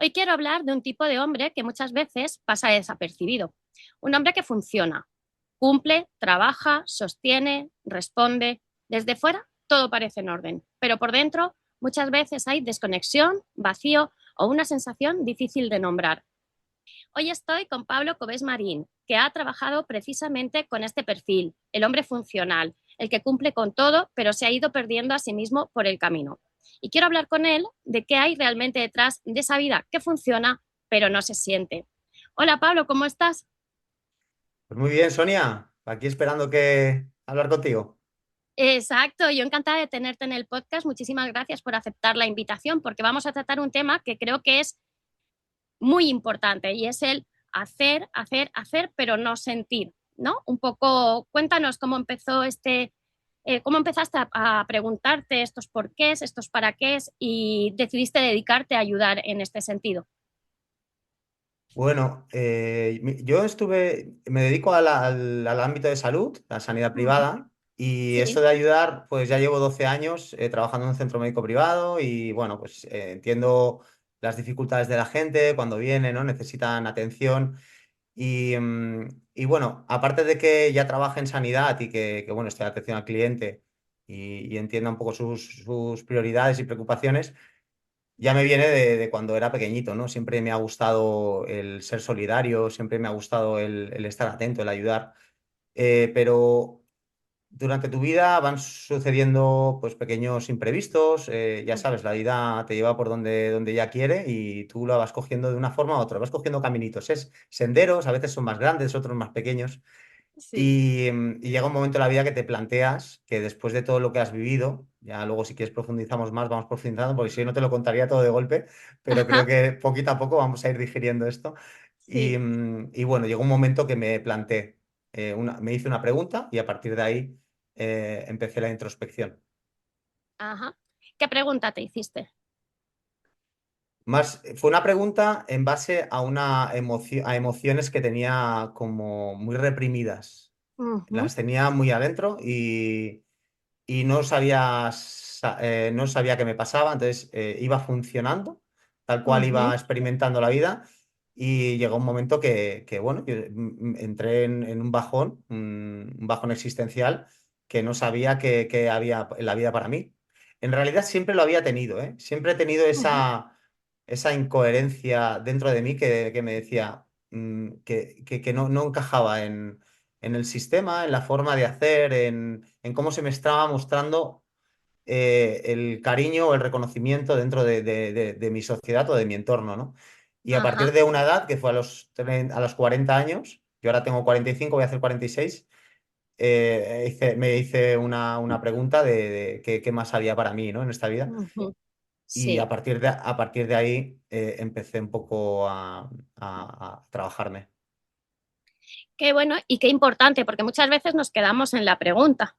Hoy quiero hablar de un tipo de hombre que muchas veces pasa desapercibido. Un hombre que funciona, cumple, trabaja, sostiene, responde. Desde fuera todo parece en orden, pero por dentro muchas veces hay desconexión, vacío o una sensación difícil de nombrar. Hoy estoy con Pablo Cobés Marín, que ha trabajado precisamente con este perfil, el hombre funcional, el que cumple con todo, pero se ha ido perdiendo a sí mismo por el camino. Y quiero hablar con él de qué hay realmente detrás de esa vida que funciona, pero no se siente. Hola Pablo, ¿cómo estás? Pues muy bien, Sonia, aquí esperando que hablar contigo. Exacto, yo encantada de tenerte en el podcast. Muchísimas gracias por aceptar la invitación, porque vamos a tratar un tema que creo que es muy importante y es el hacer, hacer, hacer, pero no sentir, ¿no? Un poco, cuéntanos cómo empezó cómo empezaste a preguntarte estos porqués, estos para qué y decidiste dedicarte a ayudar en este sentido. Bueno, me dedico al ámbito de salud, la sanidad Ujú. privada, y esto Sí, de ayudar, pues ya llevo 12 años trabajando en un centro médico privado y bueno, pues entiendo las dificultades de la gente cuando viene, ¿no? Necesitan atención y bueno, aparte de que ya trabaje en sanidad y que, bueno, esté de atención al cliente y entienda un poco sus prioridades y preocupaciones. Ya me viene de cuando era pequeñito, ¿no? Siempre me ha gustado el ser solidario, siempre me ha gustado el estar atento, el ayudar. Pero durante tu vida van sucediendo pues pequeños imprevistos, ya sabes, la vida te lleva por donde ya quiere y tú la vas cogiendo de una forma u otra, vas cogiendo caminitos, es senderos, a veces son más grandes, otros más pequeños. sí. Y llega un momento en la vida que te planteas que después de todo lo que has vivido, ya luego si quieres profundizamos más, vamos profundizando, porque si no te lo contaría todo de golpe, pero creo Ajá, que poquito a poco vamos a ir digiriendo esto. sí. Y bueno, llegó un momento que me planteé, me hice una pregunta y a partir de ahí empecé la introspección. Ajá. ¿Qué pregunta te hiciste? Fue una pregunta en base a a emociones que tenía como muy reprimidas. Ujú, Las tenía muy adentro y no sabía, no sabía qué me pasaba, entonces iba funcionando, tal cual iba ujú, experimentando la vida y llegó un momento bueno, yo entré en un bajón existencial que no sabía que había en la vida para mí. En realidad siempre lo había tenido, ¿eh? Siempre he tenido ujú. esa incoherencia dentro de mí que me decía que no encajaba en el sistema, en la forma de hacer, en cómo se me estaba mostrando el cariño o el reconocimiento dentro de mi sociedad o de mi entorno, ¿no? Y a partir Ajá. de una edad, que fue a los 40 años, yo ahora tengo 45, voy a hacer 46, me hice una pregunta de qué más había para mí, ¿no? En esta vida. Ujú. Y Sí. a partir de ahí empecé un poco a trabajarme. Qué bueno y qué importante, porque muchas veces nos quedamos en la pregunta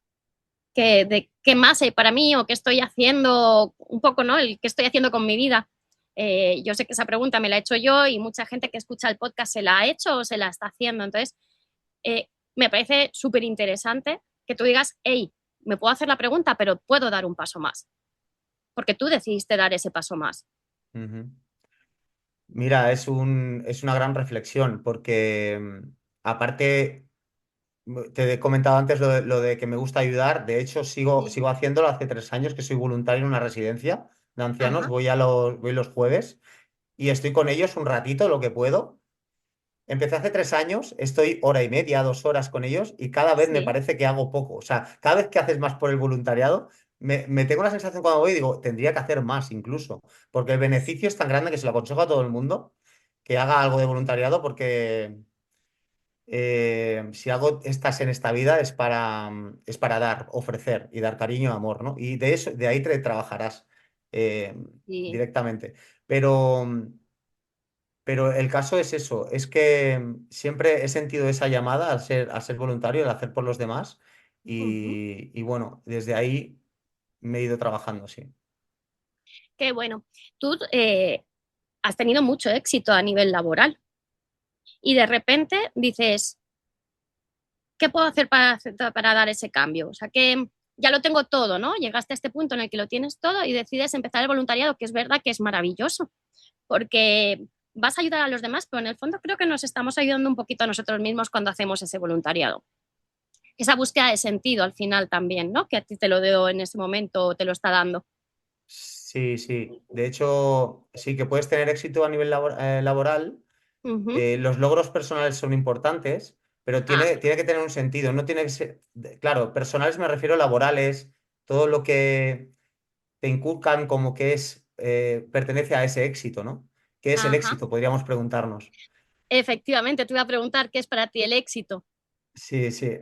de qué más hay para mí o qué estoy haciendo, un poco, ¿no? El qué estoy haciendo con mi vida. Yo sé que esa pregunta me la he hecho yo y mucha gente que escucha el podcast se la ha hecho o se la está haciendo. Entonces, me parece súper interesante que tú digas, hey, me puedo hacer la pregunta, pero puedo dar un paso más, porque tú decidiste dar ese paso más. Ujú. Mira, es una gran reflexión porque aparte, te he comentado antes lo de que me gusta ayudar, de hecho Sí. sigo haciéndolo hace 3 años que soy voluntario en una residencia de ancianos, Ajá, voy los jueves y estoy con ellos un ratito, lo que puedo. Empecé hace 3 años, estoy hora y media, 2 horas con ellos y cada vez me sí, parece que hago poco. O sea, cada vez que haces más por el voluntariado, me tengo la sensación cuando voy y digo, tendría que hacer más incluso, porque el beneficio es tan grande que se lo aconsejo a todo el mundo que haga algo de voluntariado porque si algo estás en esta vida es para dar, ofrecer y dar cariño, amor, ¿no? Y de eso, de ahí te trabajarás eh, sí. directamente. Pero... Pero el caso es eso, es que siempre he sentido esa llamada al ser voluntario, al hacer por los demás Ujú. y bueno, desde ahí me he ido trabajando, sí. Qué bueno. Tú has tenido mucho éxito a nivel laboral y de repente dices, ¿qué puedo hacer para dar ese cambio? O sea, que ya lo tengo todo, ¿no? Llegaste a este punto en el que lo tienes todo y decides empezar el voluntariado, que es verdad que es maravilloso, porque vas a ayudar a los demás, pero en el fondo creo que nos estamos ayudando un poquito a nosotros mismos cuando hacemos ese voluntariado. Esa búsqueda de sentido al final también, ¿no? Que a ti te lo dio en ese momento o te lo está dando. Sí, sí. De hecho, sí que puedes tener éxito a nivel laboral. Ujú. Los logros personales son importantes, pero Ah, tiene que tener un sentido. No tiene que ser, claro, personales me refiero a laborales, todo lo que te inculcan como que es, pertenece a ese éxito, ¿no? ¿Qué es el ajá. éxito? Podríamos preguntarnos. Efectivamente, te iba a preguntar qué es para ti el éxito. Sí, sí.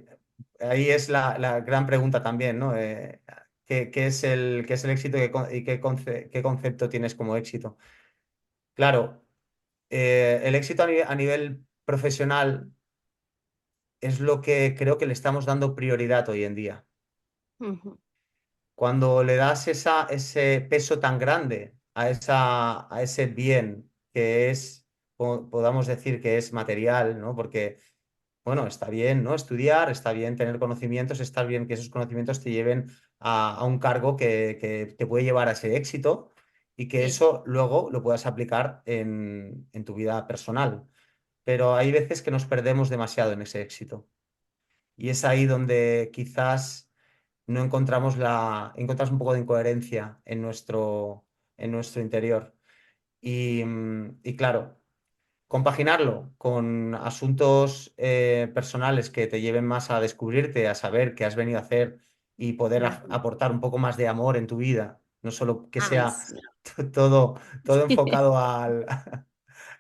Ahí es la gran pregunta también, ¿no? Qué es el éxito y qué concepto tienes como éxito? Claro, el éxito a nivel profesional es lo que creo que le estamos dando prioridad hoy en día. Ujú. Cuando le das ese peso tan grande a ese bien que es, podamos decir que es material, ¿no? Porque, bueno, está bien, ¿no? Estudiar, está bien tener conocimientos, está bien que esos conocimientos te lleven a un cargo que te puede llevar a ese éxito y que Sí, eso luego lo puedas aplicar en tu vida personal. Pero hay veces que nos perdemos demasiado en ese éxito. Y es ahí donde quizás no encontramos un poco de incoherencia en nuestro interior. Y claro, compaginarlo con asuntos personales que te lleven más a descubrirte, a saber qué has venido a hacer y poder ujú. aportar un poco más de amor en tu vida, no solo que Ay, sea sí. todo, todo enfocado al,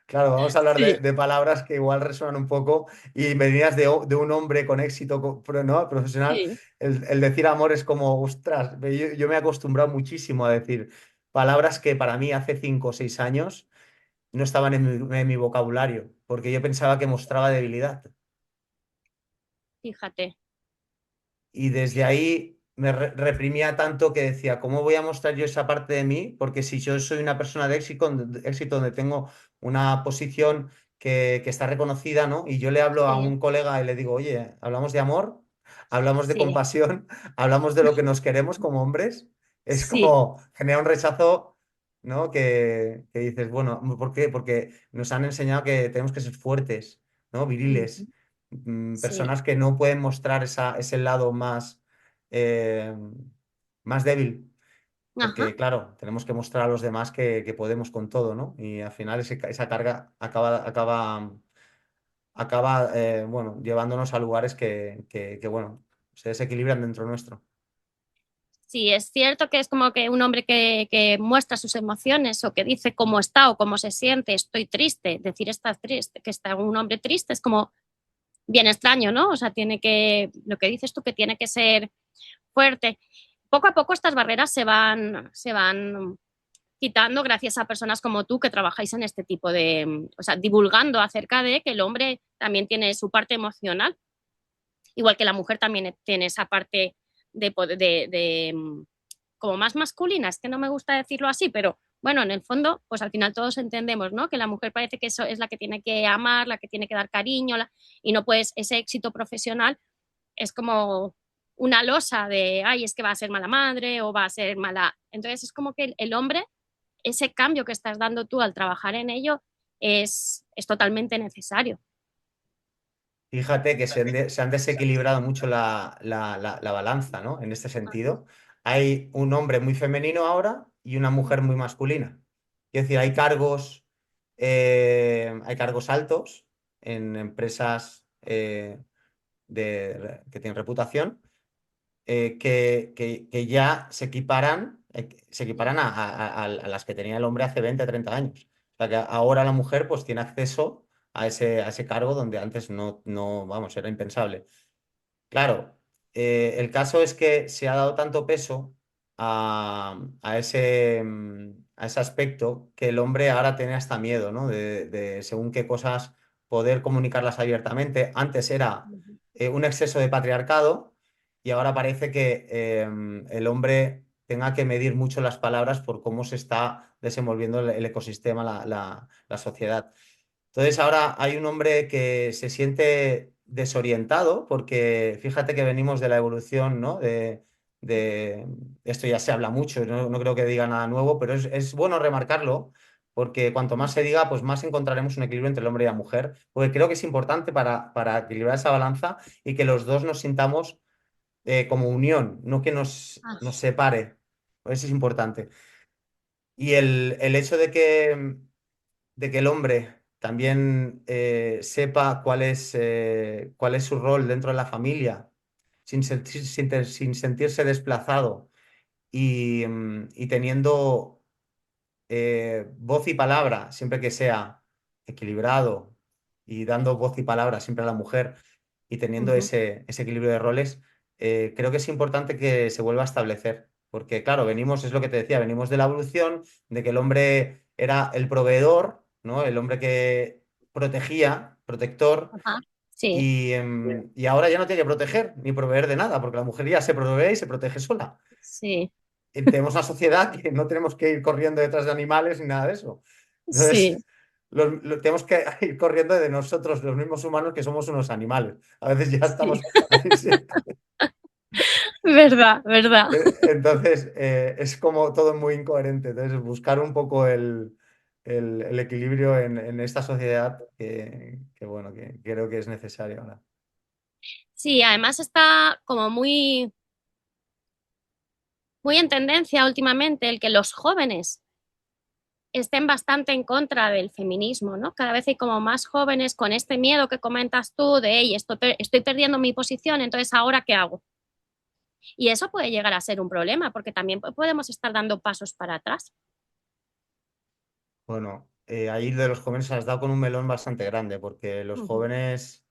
claro, vamos a hablar Sí, de palabras que igual resuenan un poco y venías de un hombre con éxito, ¿no? Profesional. sí. El decir amor es como, ostras, yo me he acostumbrado muchísimo a decir palabras que para mí hace 5 o 6 años no estaban en mi vocabulario, porque yo pensaba que mostraba debilidad. Fíjate. Y desde ahí me reprimía tanto que decía, ¿cómo voy a mostrar yo esa parte de mí? Porque si yo soy una persona de éxito donde tengo una posición que está reconocida, ¿no? Y yo le hablo a Sí, un colega y le digo, oye, hablamos de amor, hablamos de sí, compasión, hablamos de lo que nos queremos como hombres. Es sí. como genera un rechazo, ¿no? Que dices, bueno, ¿por qué? Porque nos han enseñado que tenemos que ser fuertes, ¿no? Ujú. Viriles, Sí. personas que no pueden mostrar ese lado eh, más débil, Ajá. porque claro, tenemos que mostrar a los demás que podemos con todo, ¿no? Y al final esa carga acaba bueno, llevándonos a lugares bueno, se desequilibran dentro nuestro. Sí, es cierto que es como que un hombre que muestra sus emociones o que dice cómo está o cómo se siente, estoy triste, decir está triste, que está un hombre triste es como bien extraño, ¿no? O sea, tiene que, lo que dices tú, que tiene que ser fuerte. Poco a poco estas barreras se van quitando gracias a personas como tú que trabajáis en este tipo de, o sea, divulgando acerca de que el hombre también tiene su parte emocional, igual que la mujer también tiene esa parte de como más masculina, es que no me gusta decirlo así, pero bueno, en el fondo, pues al final todos entendemos, ¿no? Que la mujer parece que eso es la que tiene que amar, la que tiene que dar cariño, y no puedes, ese éxito profesional es como una losa de, ay, es que va a ser mala madre o va a ser mala. Entonces es como que el hombre, ese cambio que estás dando tú al trabajar en ello es totalmente necesario. Fíjate que se han desequilibrado mucho la balanza, ¿no? En este sentido. Hay un hombre muy femenino ahora y una mujer muy masculina. Es decir, hay cargos altos en empresas que tienen reputación, que ya se equiparan a las que tenía el hombre hace 20 30 años. O sea que ahora la mujer pues tiene acceso a ese cargo donde antes no, vamos, era impensable. Claro, el caso es que se ha dado tanto peso a ese aspecto que el hombre ahora tiene hasta miedo, ¿no? De según qué cosas poder comunicarlas abiertamente. Antes era un exceso de patriarcado y ahora parece que el hombre tenga que medir mucho las palabras por cómo se está desenvolviendo el ecosistema, la sociedad. Entonces ahora hay un hombre que se siente desorientado porque fíjate que venimos de la evolución, ¿no? De esto ya se habla mucho, no creo que diga nada nuevo, pero es bueno remarcarlo porque cuanto más se diga, pues más encontraremos un equilibrio entre el hombre y la mujer, porque creo que es importante para equilibrar esa balanza y que los dos nos sintamos como unión, no que Ah, nos separe. Eso es importante. Y el hecho de que el hombre también sepa cuál es su rol dentro de la familia, sin sentirse desplazado y teniendo voz y palabra, siempre que sea equilibrado y dando voz y palabra siempre a la mujer y teniendo ujú, ese equilibrio de roles, creo que es importante que se vuelva a establecer. Porque, claro, venimos, es lo que te decía, venimos de la evolución, de que el hombre era el proveedor, ¿no? El hombre que protegía, protector, ajá, sí, y ahora ya no tiene que proteger ni proveer de nada, porque la mujer ya se provee y se protege sola. sí, Tenemos una sociedad que no tenemos que ir corriendo detrás de animales ni nada de eso. Entonces, sí, tenemos que ir corriendo de nosotros, los mismos humanos, que somos unos animales. A veces ya sí, estamos ahí, sí. verdad, verdad. Entonces, es como todo muy incoherente. Entonces, buscar un poco el equilibrio en esta sociedad bueno, que creo que es necesario ahora. Sí, además está como muy en tendencia últimamente el que los jóvenes estén bastante en contra del feminismo, ¿no? Cada vez hay como más jóvenes con este miedo que comentas tú de, hey, estoy perdiendo mi posición, entonces ¿ahora qué hago? Y eso puede llegar a ser un problema porque también podemos estar dando pasos para atrás. Bueno, ahí de los jóvenes has dado con un melón bastante grande, porque los Ujú, jóvenes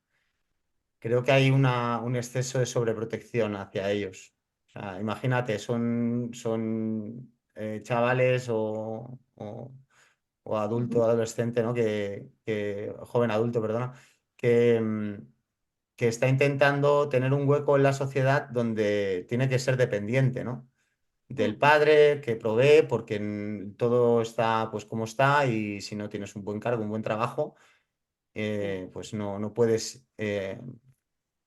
creo que hay un exceso de sobreprotección hacia ellos. O sea, imagínate, son chavales o adulto, ujú, adolescente, ¿no? Joven adulto, perdona, que, que está intentando tener un hueco en la sociedad donde tiene que ser dependiente, ¿no? Del ujú, padre que provee porque todo está pues como está y si no tienes un buen cargo, un buen trabajo, sí, pues no puedes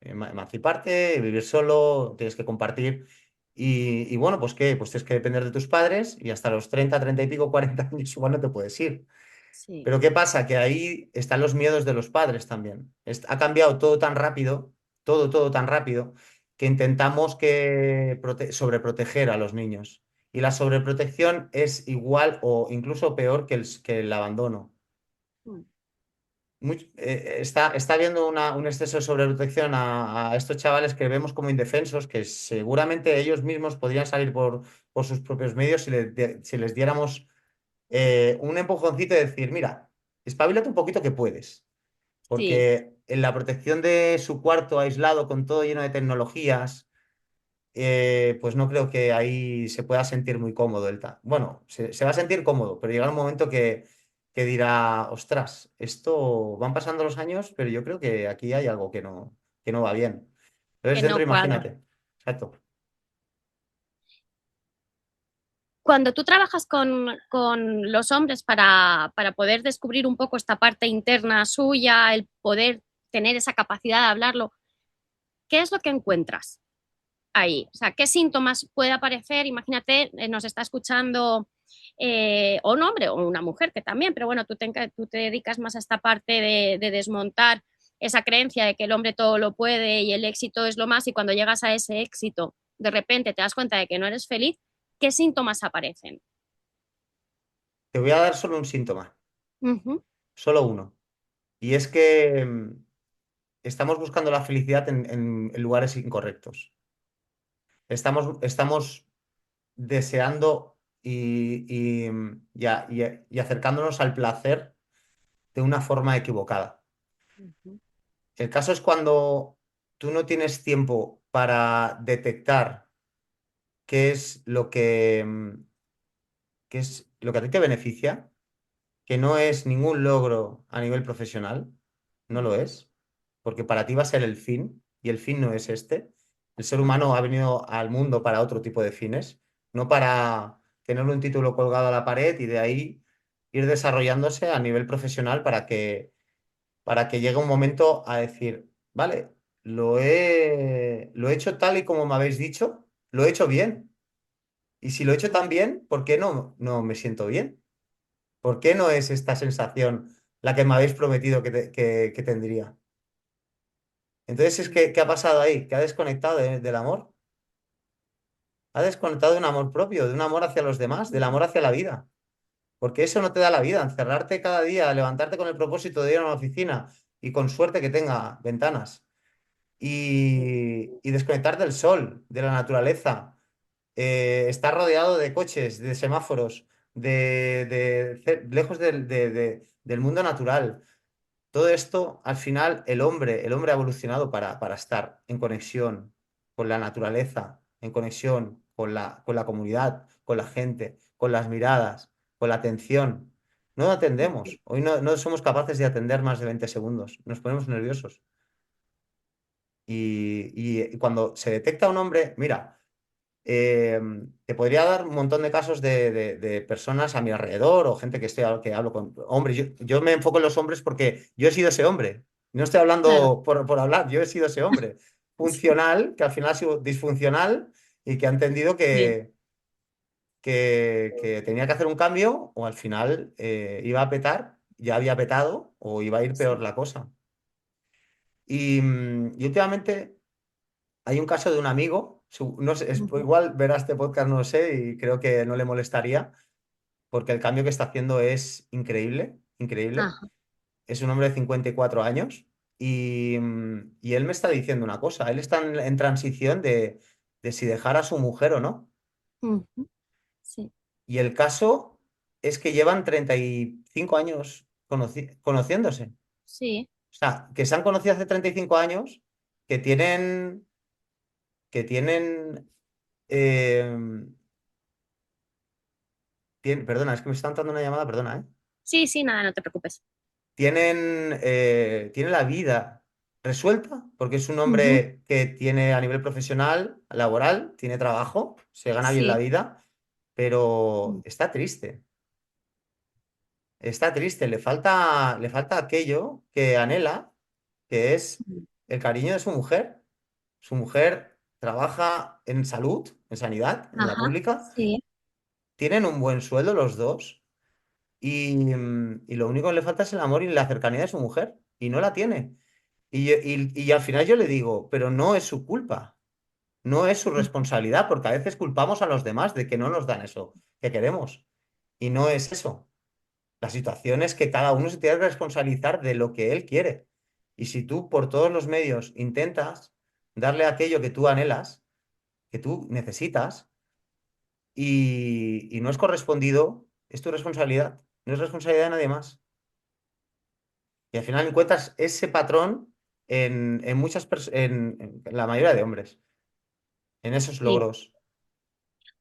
emanciparte, vivir solo, tienes que compartir. Y bueno, pues qué, pues tienes que depender de tus padres y hasta los 30 30 y pico, 40 años igual no te puedes ir. sí, Pero ¿qué pasa? Que ahí están los miedos de los padres también. Ha cambiado todo tan rápido, todo tan rápido, que intentamos sobreproteger a los niños. Y la sobreprotección es igual o incluso peor que el abandono. mm, Está habiendo un exceso de sobreprotección a estos chavales que vemos como indefensos, que seguramente ellos mismos podrían salir por sus propios medios si les diéramos un empujoncito y decir, mira, espabilate un poquito que puedes. sí, Porque en la protección de su cuarto aislado con todo lleno de tecnologías, pues no creo que ahí se pueda sentir muy cómodo. Bueno, se va a sentir cómodo, pero llegará un momento que dirá, ostras, esto van pasando los años, pero yo creo que aquí hay algo que no va bien. Entonces, que dentro, no cuadra. imagínate. Exacto. Cuando tú trabajas con los hombres para poder descubrir un poco esta parte interna suya, el poder tener esa capacidad de hablarlo, ¿qué es lo que encuentras ahí? O sea, ¿qué síntomas puede aparecer? Imagínate, nos está escuchando o un hombre o una mujer que también, pero bueno, tú te dedicas más a esta parte de desmontar esa creencia de que el hombre todo lo puede y el éxito es lo más, y cuando llegas a ese éxito, de repente te das cuenta de que no eres feliz, ¿qué síntomas aparecen? Te voy a dar solo un síntoma, Ujú, solo uno. Y es que estamos buscando la felicidad en lugares incorrectos. Estamos deseando y acercándonos al placer de una forma equivocada. ujú, El caso es cuando tú no tienes tiempo para detectar qué es qué es lo que a ti te beneficia, que no es ningún logro a nivel profesional, no lo ujú, es, porque para ti va a ser el fin y el fin no es este. El ser ajá, humano ha venido al mundo para otro tipo de fines, no para tener un título colgado a la pared y de ahí ir desarrollándose a nivel profesional para que llegue un momento a decir, vale, lo he hecho tal y como me habéis dicho, lo he hecho bien. Y si lo he hecho tan bien, ¿por qué no me siento bien? ¿Por qué no es esta sensación la que me habéis prometido que tendría? Entonces, ¿qué ha pasado ahí? ¿Que ha desconectado del amor? Ha desconectado de un amor propio, de un amor hacia los demás, del amor hacia la vida. Porque eso no te da la vida, encerrarte cada día, levantarte con el propósito de ir a una oficina y con suerte que tenga ventanas y desconectar del sol, de la naturaleza, estar rodeado de coches, de semáforos, lejos del mundo natural. Todo esto, al final, el hombre ha evolucionado para estar en conexión con la naturaleza, en conexión con la comunidad, con la gente, con las miradas, con la atención. No atendemos. Hoy no somos capaces de atender más de 20 segundos. Nos ponemos nerviosos. Y cuando se detecta un hombre, mira, eh, te podría dar un montón de casos de personas a mi alrededor o gente que hablo con hombres. Yo me enfoco en los hombres porque yo he sido ese hombre. No estoy Claro, hablando por hablar, yo he sido ese hombre sí, funcional, que al final ha sido disfuncional y que ha entendido sí, que tenía que hacer un cambio o al final iba a petar, ya había petado o iba a ir peor sí. la cosa. Y últimamente hay un caso de un amigo, no sé, Ujú. igual verá este podcast, no lo sé, y creo que no le molestaría, porque el cambio que está haciendo es increíble, increíble. Ajá. Es un hombre de 54 años y él me está diciendo una cosa, él está en transición de si dejar a su mujer o no. Ujú. Sí, Y el caso es que llevan 35 años conociéndose. sí, O sea, que se han conocido hace 35 años, que tienen eh, perdona, es que me está entrando una llamada, perdona, ¿eh? sí, sí, nada, no te preocupes. Tienen la vida resuelta, porque es un Ujú. hombre que tiene a nivel profesional, laboral, tiene trabajo, se gana bien la Sí, vida, pero está triste, le falta aquello que anhela, que es el cariño de su mujer. Su mujer trabaja en salud, en sanidad, en la ajá, pública, sí. tienen un buen sueldo los dos. Y lo único que le falta es el amor y la cercanía de su mujer. Y no la tiene. Y al final yo le digo, pero no es su culpa, no es su responsabilidad, porque a veces culpamos a los demás de que no nos dan eso que queremos. Y no es eso. La situación es que cada uno se tiene que responsabilizar de lo que él quiere. Y si tú por todos los medios intentas darle aquello que tú anhelas, que tú necesitas, y no es correspondido, es tu responsabilidad, no es responsabilidad de nadie más. Y al final encuentras ese patrón en en la mayoría de hombres, en esos Sí. logros.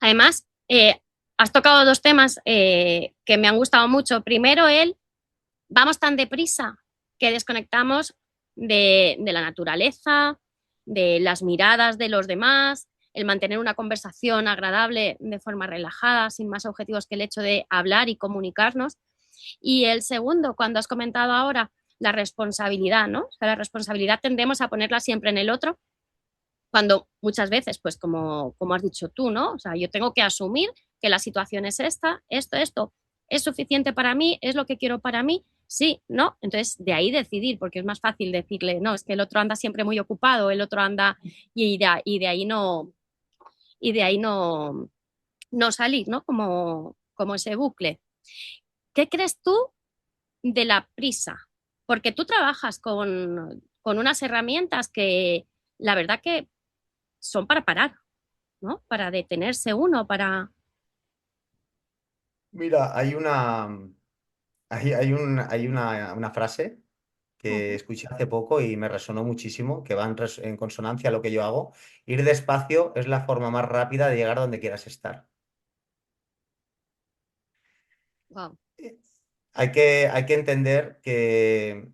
Además, has tocado dos temas que me han gustado mucho. Primero, vamos tan deprisa que desconectamos de la naturaleza, de las miradas de los demás, el mantener una conversación agradable de forma relajada, sin más objetivos que el hecho de hablar y comunicarnos. Y el segundo, cuando has comentado ahora la responsabilidad, ¿no? O sea, la responsabilidad tendemos a ponerla siempre en el otro, cuando muchas veces, pues como has dicho tú, ¿no? O sea, yo tengo que asumir que la situación es esta, esto, ¿es suficiente para mí? ¿Es lo que quiero para mí? Sí, no. Entonces, de ahí decidir, porque es más fácil decirle, no, es que el otro anda siempre muy ocupado, el otro anda y de ahí no salir, ¿no? Como ese bucle. ¿Qué crees tú de la prisa? Porque tú trabajas con unas herramientas que la verdad que son para parar, ¿no? Para detenerse uno, para... Mira, hay una frase que Ujú. escuché hace poco y me resonó muchísimo, que va en consonancia a lo que yo hago. Ir despacio es la forma más rápida de llegar a donde quieras estar. Wow. Hay que entender que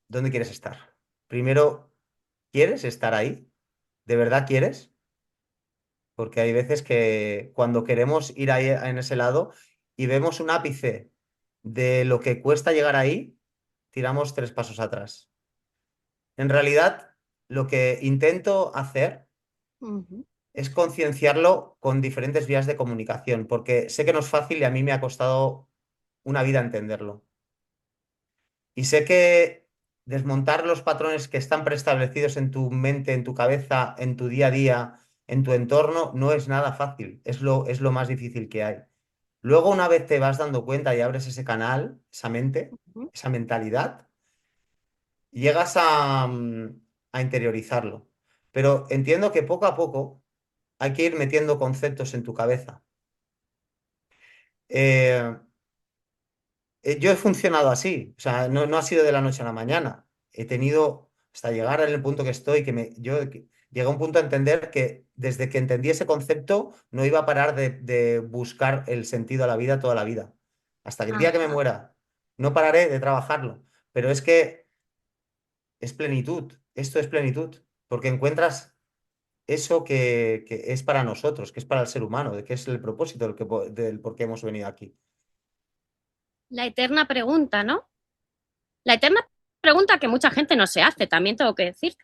¿dónde quieres estar? Primero, ¿quieres estar ahí? ¿De verdad quieres? Porque hay veces que cuando queremos ir ahí en ese lado y vemos un ápice de lo que cuesta llegar ahí, tiramos 3 pasos atrás. En realidad, lo que intento hacer Uh -huh. es concienciarlo con diferentes vías de comunicación, porque sé que no es fácil y a mí me ha costado una vida entenderlo. Y sé que desmontar los patrones que están preestablecidos en tu mente, en tu cabeza, en tu día a día, en tu entorno, no es nada fácil, es lo más difícil que hay. Luego, una vez te vas dando cuenta y abres ese canal, esa mente, Ujú. esa mentalidad, llegas a interiorizarlo. Pero entiendo que poco a poco hay que ir metiendo conceptos en tu cabeza. Eh, yo he funcionado así, o sea, no ha sido de la noche a la mañana. He tenido, hasta llegar en el punto que estoy, llegué a un punto a entender que desde que entendí ese concepto no iba a parar de buscar el sentido a la vida toda la vida. Hasta que el día que me Ajá. muera, no pararé de trabajarlo. Pero es que es plenitud, esto es plenitud, porque encuentras eso que es para nosotros, que es para el ser humano, de que es el propósito del por qué hemos venido aquí. La eterna pregunta, ¿no? La eterna pregunta que mucha gente no se hace, también tengo que decir.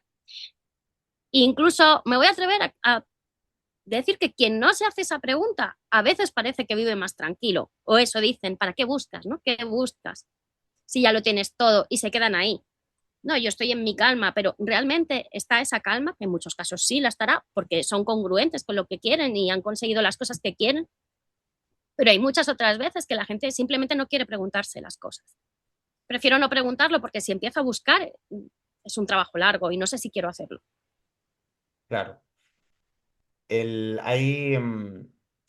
Incluso me voy a atrever a decir que quien no se hace esa pregunta a veces parece que vive más tranquilo. O eso dicen, ¿para qué buscas? ¿No? ¿Qué buscas? Si ya lo tienes todo y se quedan ahí. No, yo estoy en mi calma, pero realmente está esa calma, que en muchos casos sí la estará, porque son congruentes con lo que quieren y han conseguido las cosas que quieren, pero hay muchas otras veces que la gente simplemente no quiere preguntarse las cosas. Prefiero no preguntarlo porque si empiezo a buscar es un trabajo largo y no sé si quiero hacerlo. Claro. Hay,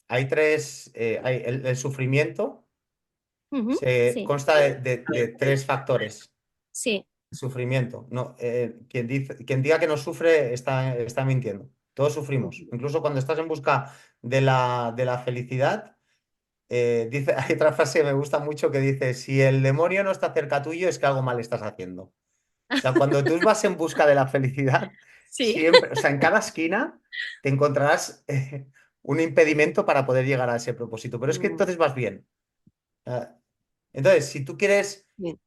hay tres, el sufrimiento Uh -huh, se sí, consta de tres factores. sí. Sufrimiento. No, quien diga que no sufre está mintiendo. Todos Uh sufrimos. -huh. Incluso cuando estás en busca de la felicidad, hay otra frase que me gusta mucho que dice, si el demonio no está cerca tuyo, es que algo mal estás haciendo. O sea, cuando tú vas en busca de la felicidad, Sí. siempre, o sea, en cada esquina te encontrarás un impedimento para poder llegar a ese propósito. Pero es que Mm, entonces vas bien. Ah, Entonces, si tú quieres bien.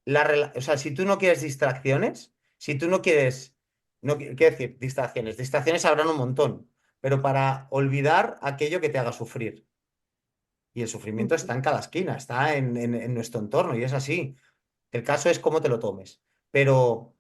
o sea, si tú no quieres distracciones, si tú no quieres, no quiero decir distracciones, distracciones habrán un montón, pero para olvidar aquello que te haga sufrir. Y el Uh sufrimiento -huh. está en cada esquina, está en nuestro entorno y es así. El caso es cómo te lo tomes. Pero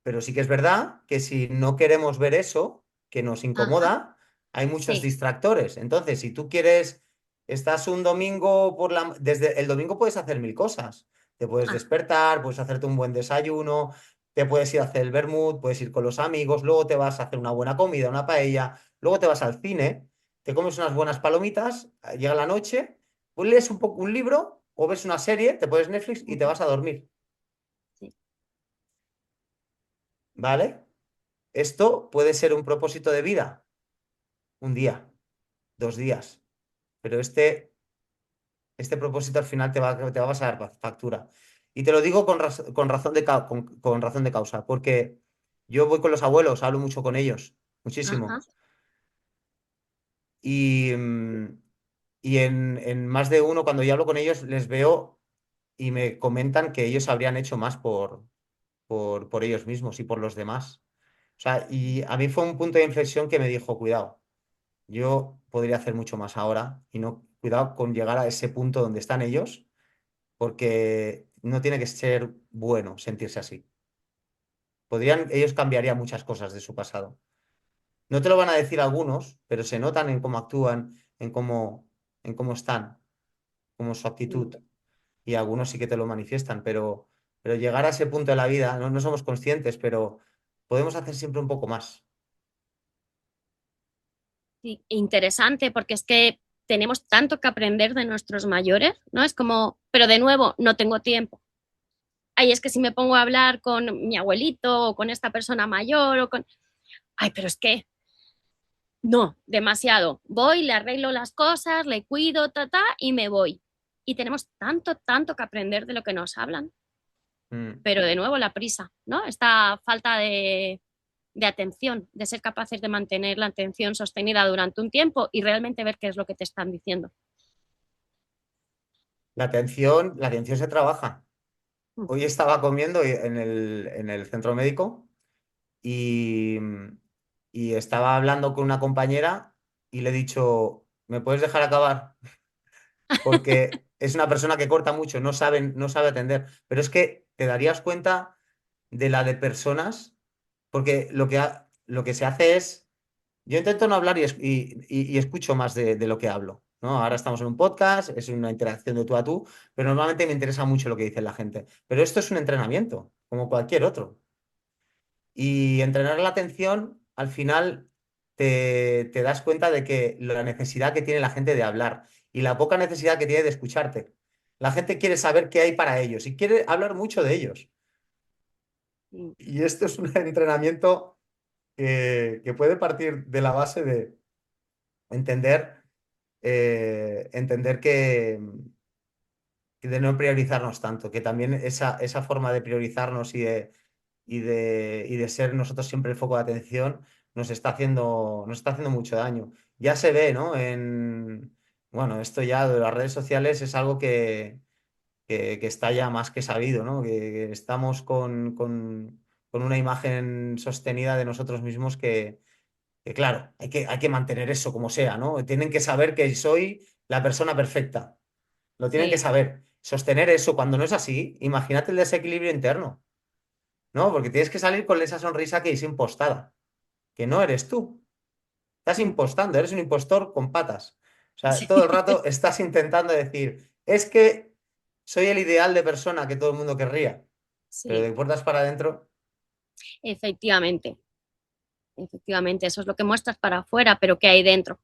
Pero sí que es verdad que si no queremos ver eso, que nos Ajá, incomoda, hay muchos sí. distractores. Entonces, si tú quieres, estás un domingo desde el domingo puedes hacer mil cosas. Te puedes Ah, despertar, puedes hacerte un buen desayuno, te puedes ir a hacer el vermut, puedes ir con los amigos, luego te vas a hacer una buena comida, una paella, luego te vas al cine, te comes unas buenas palomitas, llega la noche, pues lees un poco un libro o ves una serie, te pones Netflix y uh te -huh. vas a dormir, Sí. ¿vale? Esto puede ser un propósito de vida, un día, 2 días, pero este propósito al final te va a pasar factura. Y te lo digo con razón con razón de causa, porque yo voy con los abuelos, hablo mucho con ellos, Ajá. muchísimo. Y, y en más de uno, cuando yo hablo con ellos, les veo y me comentan que ellos habrían hecho más por ellos mismos y por los demás. O sea, y a mí fue un punto de inflexión que me dijo, cuidado. Yo podría hacer mucho más ahora y no, cuidado con llegar a ese punto donde están ellos, porque no tiene que ser bueno sentirse así. Ellos cambiarían muchas cosas de su pasado. No te lo van a decir algunos, pero se notan en cómo actúan, en cómo están, como su actitud. Y algunos sí que te lo manifiestan, pero llegar a ese punto de la vida, no somos conscientes, pero podemos hacer siempre un poco más. Sí, interesante, porque es que tenemos tanto que aprender de nuestros mayores, ¿no? Es como, pero de nuevo, no tengo tiempo. Ay, es que si me pongo a hablar con mi abuelito o con esta persona mayor o con... Ay, pero es que no, demasiado. Voy, le arreglo las cosas, le cuido, y me voy. Y tenemos tanto, tanto que aprender de lo que nos hablan. Mm. Pero de nuevo la prisa, ¿no? Esta falta de atención, de ser capaces de mantener la atención sostenida durante un tiempo y realmente ver qué es lo que te están diciendo. La atención se trabaja. Hoy estaba comiendo en el centro médico y, y estaba hablando con una compañera y le he dicho, ¿me puedes dejar acabar? Porque es una persona que corta mucho, no sabe atender. Pero es que te darías cuenta de la de personas, porque lo que se hace es, yo intento no hablar y escucho más de lo que hablo, ¿no? Ahora estamos en un podcast, es una interacción de tú a tú, pero normalmente me interesa mucho lo que dice la gente. Pero esto es un entrenamiento, como cualquier otro. Y entrenar la atención, al final te das cuenta de que la necesidad que tiene la gente de hablar y la poca necesidad que tiene de escucharte. La gente quiere saber qué hay para ellos y quiere hablar mucho de ellos. Mm, Y esto es un entrenamiento que puede partir de la base de entender, entender que de no priorizarnos tanto, que también esa forma de priorizarnos y de ser nosotros siempre el foco de atención nos está haciendo mucho daño. Ya se ve, ¿no? Bueno, esto ya de las redes sociales es algo que está ya más que sabido, ¿no? Que estamos con una imagen sostenida de nosotros mismos que claro, hay que mantener eso como sea, ¿no? Tienen que saber que soy la persona perfecta. Lo tienen que sí, saber. Sostener eso cuando no es así, imagínate el desequilibrio interno. ¿No? Porque tienes que salir con esa sonrisa que es impostada, que no eres tú. Estás mm, impostando, eres un impostor con patas. O sea, sí, todo el rato estás intentando decir, es que soy el ideal de persona que todo el mundo querría, pero sí, de puertas para adentro, efectivamente, efectivamente, eso es lo que muestras para afuera, pero ¿qué hay dentro?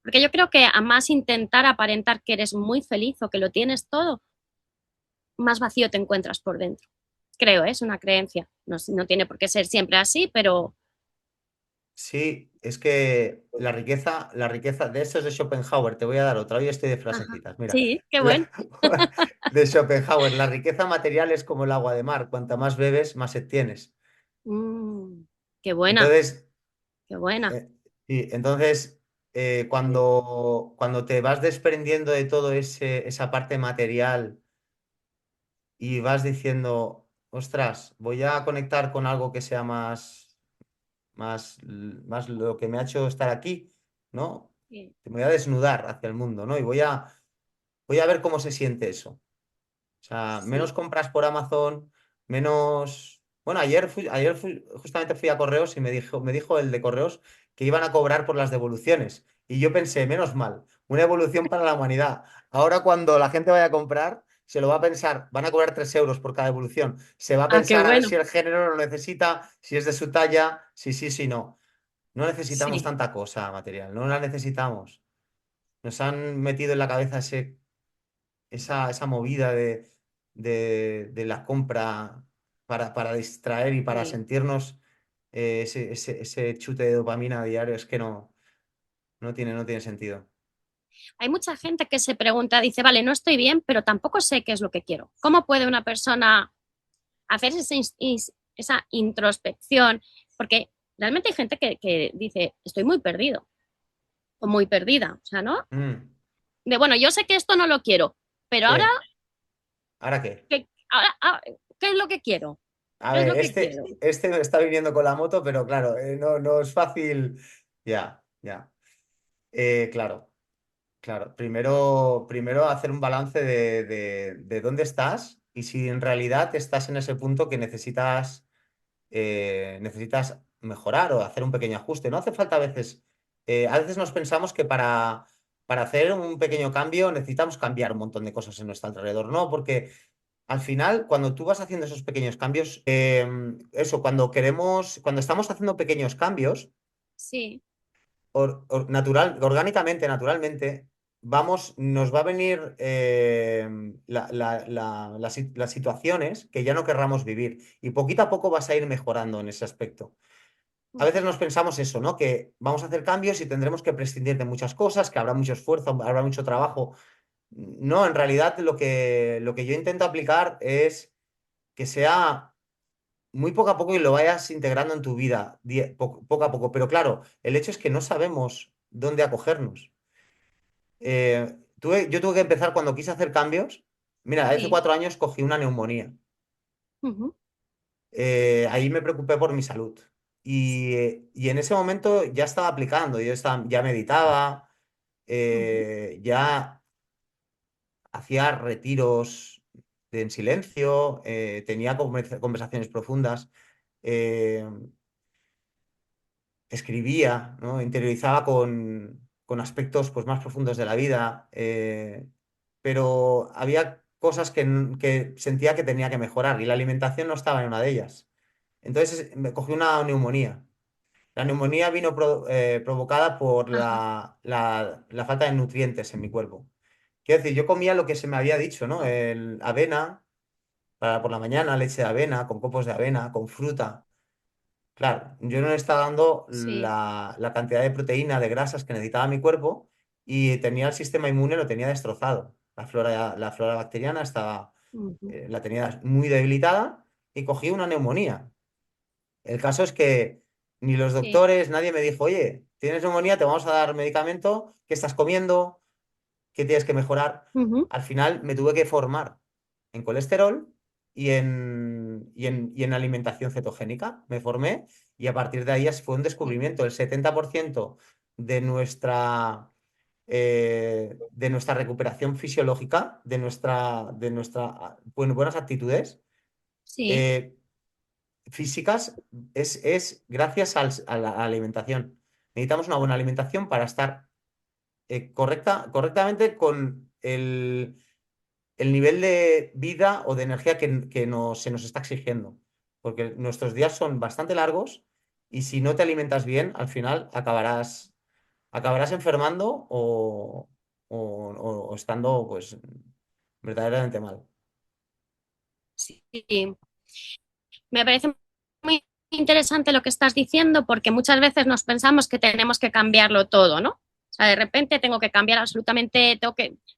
Porque yo creo que a más intentar aparentar que eres muy feliz o que lo tienes todo, más vacío te encuentras por dentro. Creo, ¿eh? Es una creencia. No, no tiene por qué ser siempre así, pero... sí, es que la riqueza, de eso es de Schopenhauer, te voy a dar otra, hoy estoy de Ajá. frasecitas, mira. Sí, qué bueno. La- de Schopenhauer, la riqueza material es como el agua de mar, cuanta más bebes, más sed tienes. Mm, qué buena, Entonces, qué buena. Eh, sí, entonces, cuando te vas desprendiendo de todo esa parte material y vas diciendo, ostras, voy a conectar con algo que sea más lo que me ha hecho estar aquí, ¿no? Sí. Me voy a desnudar hacia el mundo, ¿no? Y voy a ver cómo se siente eso. O sea, menos Sí. compras por Amazon, menos... Bueno, justamente fui a Correos y me dijo el de Correos que iban a cobrar por las devoluciones. Y yo pensé, menos mal, una evolución para la humanidad. Ahora cuando la gente vaya a comprar, se lo va a pensar, van a cobrar 3 euros por cada devolución. Se va a Ah, qué pensar a ver bueno. si el género lo necesita, si es de su talla, si sí, si no. No necesitamos Sí, tanta cosa material, no la necesitamos. Nos han metido en la cabeza esa movida de la compra para distraer y para sí. sentirnos ese chute de dopamina diario, es que no tiene sentido. Hay mucha gente que se pregunta, dice, vale, no estoy bien, pero tampoco sé qué es lo que quiero. ¿Cómo puede una persona hacer esa introspección? Porque realmente hay gente que dice, estoy muy perdido o muy perdida, o sea, ¿no? Mm, De, bueno, yo sé que esto no lo quiero, pero ahora, sí, ¿ahora qué? ahora, ¿qué es lo que quiero? A ¿Qué es ver, lo que quiero? este me está viniendo con la moto, pero claro, no es fácil. Ya, ya. Claro, claro. Primero hacer un balance de dónde estás y si en realidad estás en ese punto que necesitas mejorar o hacer un pequeño ajuste. No hace falta a veces nos pensamos que para hacer un pequeño cambio necesitamos cambiar un montón de cosas en nuestro alrededor. No, porque al final, cuando tú vas haciendo esos pequeños cambios, eso, cuando estamos haciendo pequeños cambios, Sí, orgánicamente, nos va a venir las situaciones que ya no querramos vivir y poquito a poco vas a ir mejorando en ese aspecto. A veces ujú, nos pensamos eso, ¿no? Que vamos a hacer cambios y tendremos que prescindir de muchas cosas, que habrá mucho esfuerzo, habrá mucho trabajo. No, en realidad lo que yo intento aplicar es que sea muy poco a poco y lo vayas integrando en tu vida, poco a poco. Pero claro, el hecho es que no sabemos dónde acogernos. Yo tuve que empezar cuando quise hacer cambios. Mira, hace sí, 4 años cogí una neumonía. ujú, Ahí me preocupé por mi salud. y en ese momento ya estaba aplicando, ya meditaba, Ujú. ya hacía retiros en silencio, tenía conversaciones profundas, eh, escribía, ¿no? Interiorizaba con aspectos pues, más profundos de la vida, pero había cosas que sentía que tenía que mejorar y la alimentación no estaba en una de ellas. Entonces me cogí una neumonía. La neumonía vino provocada por Ajá. la falta de nutrientes en mi cuerpo. Quiero decir, yo comía lo que se me había dicho, ¿no? El avena por la mañana, leche de avena, con copos de avena, con fruta. Claro, yo no le estaba dando Sí. la cantidad de proteína, de grasas que necesitaba mi cuerpo y tenía el sistema inmune, lo tenía destrozado. La flora bacteriana Ujú. la tenía muy debilitada y cogí una neumonía. El caso es que ni los Sí. doctores, nadie me dijo, oye, tienes neumonía, te vamos a dar medicamento, ¿qué estás comiendo? ¿Qué tienes que mejorar? Ujú. Al final me tuve que formar en colesterol y en alimentación cetogénica. Me formé y a partir de ahí fue un Sí. descubrimiento. El 70% de nuestra recuperación fisiológica, bueno, buenas actitudes Sí. eh, físicas, es gracias a la alimentación. Necesitamos una buena alimentación para estar correctamente con el nivel de vida o de energía que se nos está exigiendo. Porque nuestros días son bastante largos y si no te alimentas bien, al final acabarás enfermando o estando pues verdaderamente mal. Sí. Me parece muy interesante lo que estás diciendo porque muchas veces nos pensamos que tenemos que cambiarlo todo, ¿no? O sea, de repente tengo que cambiar absolutamente,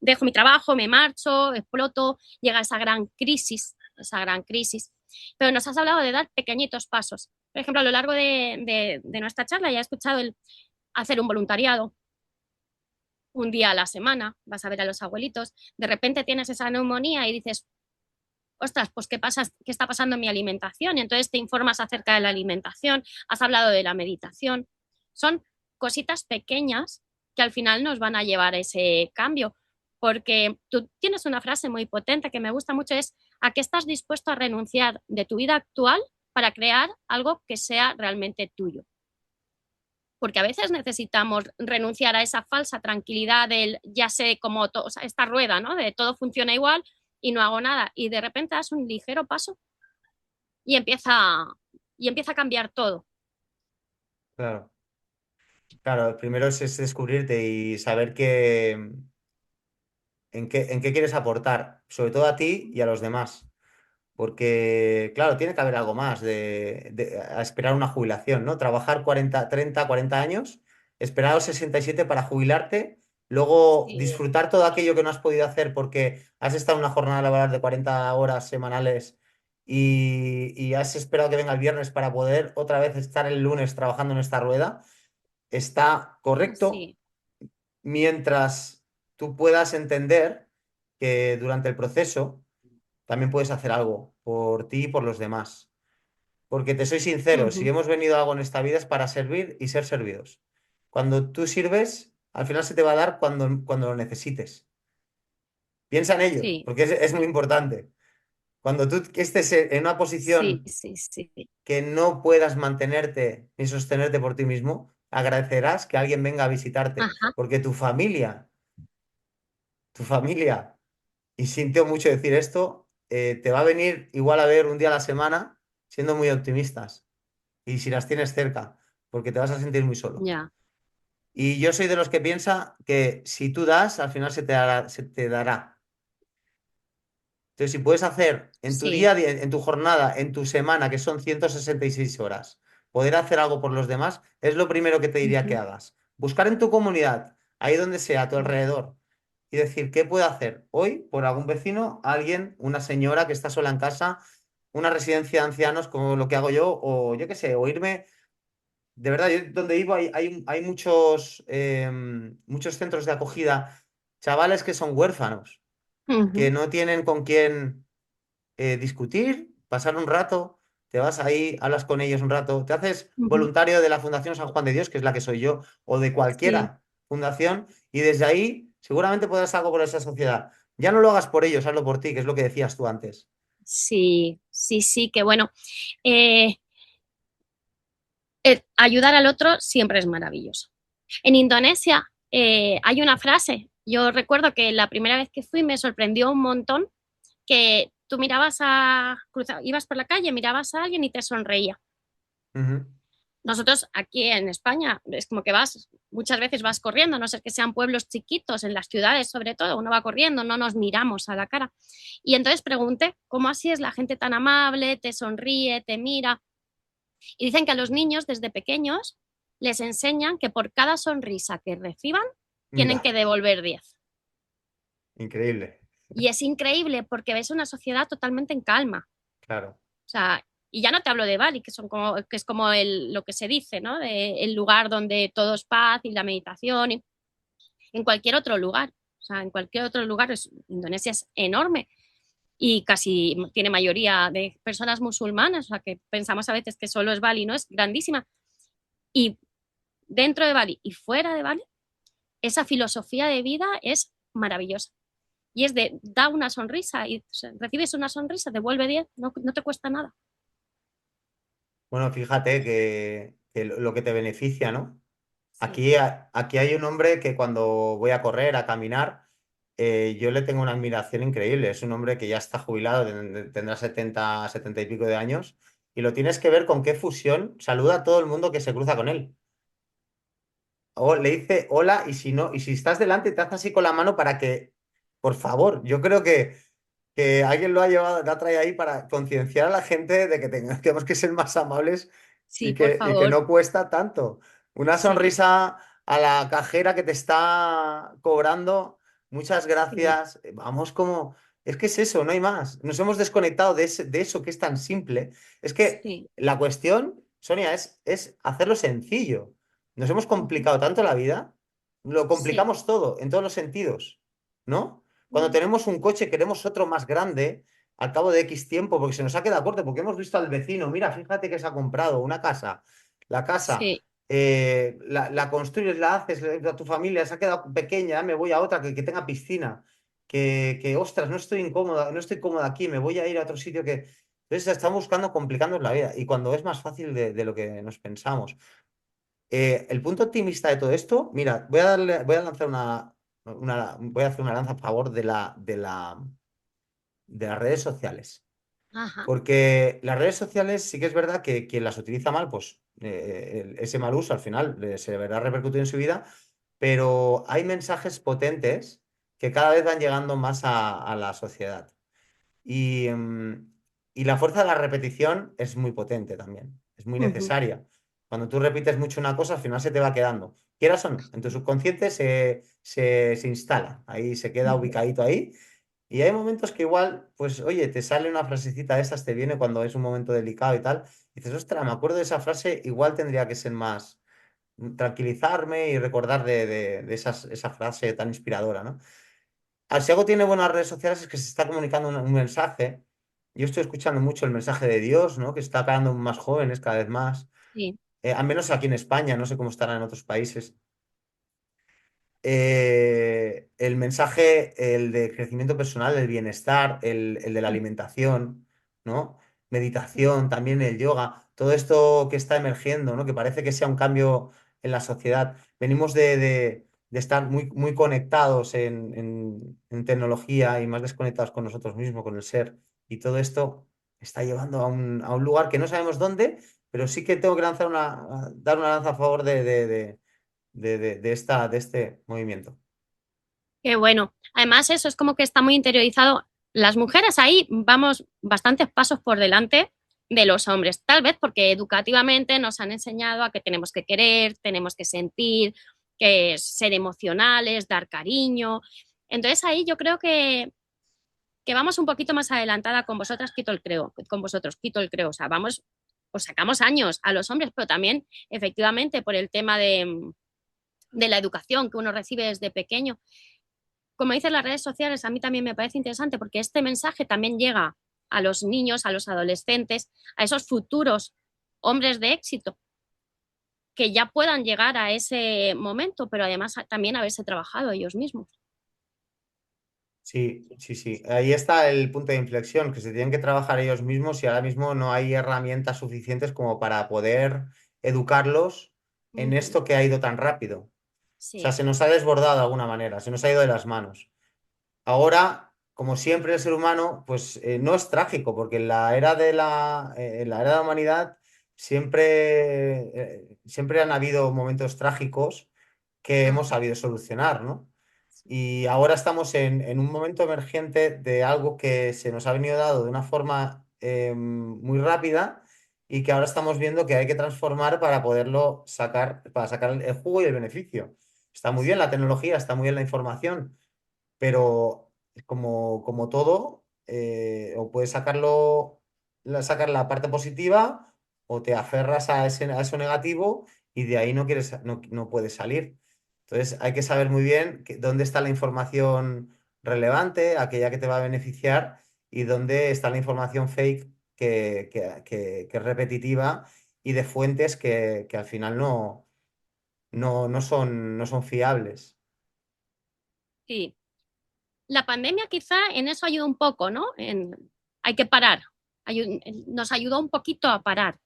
dejo mi trabajo, me marcho, exploto, llega esa gran crisis, esa gran crisis. Pero nos has hablado de dar pequeñitos pasos. Por ejemplo, a lo largo de nuestra charla ya he escuchado el hacer un voluntariado, un día a la semana, vas a ver a los abuelitos, de repente tienes esa neumonía y dices, ostras, pues ¿qué pasa? ¿Qué está pasando en mi alimentación? Y entonces te informas acerca de la alimentación, has hablado de la meditación. Son cositas pequeñas que al final nos van a llevar a ese cambio. Porque tú tienes una frase muy potente que me gusta mucho, es ¿a qué estás dispuesto a renunciar de tu vida actual para crear algo que sea realmente tuyo? Porque a veces necesitamos renunciar a esa falsa tranquilidad del ya sé cómo o sea, esta rueda, ¿no? De todo funciona igual y no hago nada. Y de repente das un ligero paso y empieza a cambiar todo. Claro, claro, primero es descubrirte y saber en qué quieres aportar, sobre todo a ti y a los demás. Porque, claro, tiene que haber algo más a esperar una jubilación, ¿no? Trabajar 40 años, esperar a los 67 para jubilarte, luego Sí, disfrutar todo aquello que no has podido hacer porque has estado en una jornada laboral de 40 horas semanales y has esperado que venga el viernes para poder otra vez estar el lunes trabajando en esta rueda. Está correcto sí, mientras tú puedas entender que durante el proceso también puedes hacer algo por ti y por los demás. Porque te soy sincero, si ujú, hemos venido a algo en esta vida es para servir y ser servidos. Cuando tú sirves, al final se te va a dar cuando lo necesites. Piensa en ello, sí, porque es muy importante. Cuando tú estés en una sí, posición sí, sí, que no puedas mantenerte ni sostenerte por ti mismo, agradecerás que alguien venga a visitarte, ajá, porque tu familia, y siento mucho decir esto, te va a venir igual a ver un día a la semana siendo muy optimistas. Y si las tienes cerca, porque te vas a sentir muy solo. ya, Y yo soy de los que piensa que si tú das, al final se te dará. Entonces, si puedes hacer en tu día, sí, en tu jornada, en tu semana, que son 166 horas, poder hacer algo por los demás, es lo primero que te diría que ujú, hagas. Buscar en tu comunidad, ahí donde sea, a tu ya, alrededor, y decir, ¿qué puedo hacer hoy por algún vecino, alguien, una señora que está sola en casa, una residencia de ancianos como lo que hago yo, o yo qué sé, o irme. De verdad, yo donde vivo hay muchos centros de acogida, chavales que son huérfanos, que ujú, no tienen con quién discutir, pasar un rato. te vas ahí, hablas con ellos un rato, te haces Ujú. voluntario de la Fundación San Juan de Dios, que es la que soy yo, o de Sí, cualquiera fundación, y desde ahí seguramente podrás algo por esa sociedad. Ya no lo hagas por ellos, hazlo por ti, que es lo que decías tú antes. sí, sí, sí, que bueno. Eh, Ayudar al otro siempre es maravilloso. En Indonesia hay una frase, yo recuerdo que la primera vez que fui me sorprendió un montón que tú ibas por la calle, mirabas a alguien y te sonreía. Ujú. Nosotros aquí en España es como que muchas veces vas corriendo, a no ser que sean pueblos chiquitos, en las ciudades sobre todo, uno va corriendo, no nos miramos a la cara. Y entonces pregunté, ¿cómo así es la gente tan amable, te sonríe, te mira? Y dicen que a los niños desde pequeños les enseñan que por cada sonrisa que reciban tienen Mira, que devolver 10. increíble, Y es increíble porque ves una sociedad totalmente en calma. claro. O sea, y ya no te hablo de Bali, que es como lo que se dice, ¿no? El lugar donde todo es paz y la meditación. Y en cualquier otro lugar. O sea, en cualquier otro lugar, Indonesia es enorme y casi tiene mayoría de personas musulmanas, o sea, que pensamos a veces que solo es Bali, ¿no? Es grandísima. Y dentro de Bali y fuera de Bali, esa filosofía de vida es maravillosa. Y es de, da una sonrisa y, o sea, recibes una sonrisa, devuelve 10, no, no te cuesta nada. Bueno, fíjate que lo que te beneficia, ¿no? Sí, Aquí hay un hombre que cuando voy a correr, a caminar, yo le tengo una admiración increíble. Es un hombre que ya está jubilado, tendrá 70 y pico de años, y lo tienes que ver con qué fusión saluda a todo el mundo que se cruza con él. O le dice hola, y si no, y si estás delante, te hace así con la mano para que, por favor, yo creo que alguien lo ha llevado, lo ha traído ahí para concienciar a la gente de que tenemos que ser más amables sí, por y que favor. no cuesta tanto. Una Sí, sonrisa a la cajera que te está cobrando, muchas sí, gracias. Vamos como, es que es eso, no hay más. Nos hemos desconectado de eso que es tan simple. Es que sí. la cuestión, Sonia, es hacerlo sencillo. Nos hemos Ujú. complicado tanto la vida, lo Sí. complicamos todo, en todos los sentidos, ¿no? Cuando Mm. tenemos un coche, queremos otro más grande al cabo de X tiempo, porque se nos ha quedado corto, porque hemos visto al vecino, mira, fíjate que se ha comprado una casa. La casa, Sí, la construyes, la haces, a tu familia se ha quedado pequeña, me voy a otra que tenga piscina. Ostras, no estoy incómoda, no estoy cómoda aquí, me voy a ir a otro sitio que. Entonces estamos buscando complicarnos la vida y cuando es más fácil de lo que nos pensamos. El punto optimista de todo esto, mira, voy a lanzar voy a hacer una lanza a favor de las redes sociales. ajá, Porque las redes sociales sí que es verdad que quien las utiliza mal, pues ese mal uso al final se verá repercutir en su vida, pero hay mensajes potentes que cada vez van llegando más a la sociedad. Y, y la fuerza de la repetición es muy potente también, es muy ujú, necesaria. Cuando tú repites mucho una cosa, al final se te va quedando. Quieras o no, en tu subconsciente se instala, ahí se queda ujú. ubicadito ahí. Y hay momentos que igual, pues oye, te sale una frasecita de estas, te viene cuando es un momento delicado y tal. Y dices, ostras, me acuerdo de esa frase, igual tendría que ser más tranquilizarme y recordar de esa frase tan inspiradora, ¿no? Si algo tiene buenas redes sociales es que se está comunicando un mensaje. Yo estoy escuchando mucho el mensaje de Dios, ¿no? Que está calando más jóvenes cada vez más. Sí, Al menos aquí en España, no sé cómo estará en otros países. El mensaje, el de crecimiento personal, el bienestar, el de la mm, alimentación, ¿no? Meditación, también el yoga, todo esto que está emergiendo, ¿no? Que parece que sea un cambio en la sociedad. Venimos de estar muy conectados en tecnología y más desconectados con nosotros mismos, con el ser. Y todo esto está llevando a un lugar que no sabemos dónde, pero sí que tengo que dar una lanza a favor de este movimiento. qué bueno. Además, eso es como que está muy interiorizado. Las mujeres ahí vamos bastantes pasos por delante de los hombres, tal vez porque educativamente nos han enseñado a que tenemos que querer, tenemos que sentir, que ser emocionales, dar cariño. Entonces ahí yo creo que vamos un poquito más adelantada con vosotras, quito el creo, con vosotros, quito el creo. O sea, vamos, os sacamos años a los hombres, pero también efectivamente por el tema de la educación que uno recibe desde pequeño. Como dicen las redes sociales, a mí también me parece interesante porque este mensaje también llega. a los niños, a los adolescentes, a esos futuros hombres de éxito que ya puedan llegar a ese momento, pero además también haberse trabajado ellos mismos. Sí, sí, sí. Ahí está el punto de inflexión, que se tienen que trabajar ellos mismos y ahora mismo no hay herramientas suficientes como para poder educarlos en Ujú. esto que ha ido tan rápido. O sea, Sí. se nos ha desbordado de alguna manera, se nos ha ido de las manos. Ahora, como siempre, el ser humano, pues no es trágico, porque en la era de la humanidad siempre han habido momentos trágicos que hemos Ajá. sabido solucionar, ¿no? Y ahora estamos en un momento emergente de algo que se nos ha venido dado de una forma muy rápida y que ahora estamos viendo que hay que transformar para poderlo sacar, para sacar el jugo y el beneficio. Está muy bien la tecnología, está muy bien la información, pero como todo, o puedes sacar la parte positiva o te aferras a eso negativo y de ahí no puedes salir. Entonces hay que saber muy bien dónde está la información relevante, aquella que te va a beneficiar, y dónde está la información fake que es repetitiva y de fuentes que al final no son fiables. Sí. La pandemia quizá en eso ayudó un poco, ¿no? Hay que parar. Nos ayudó un poquito a parar.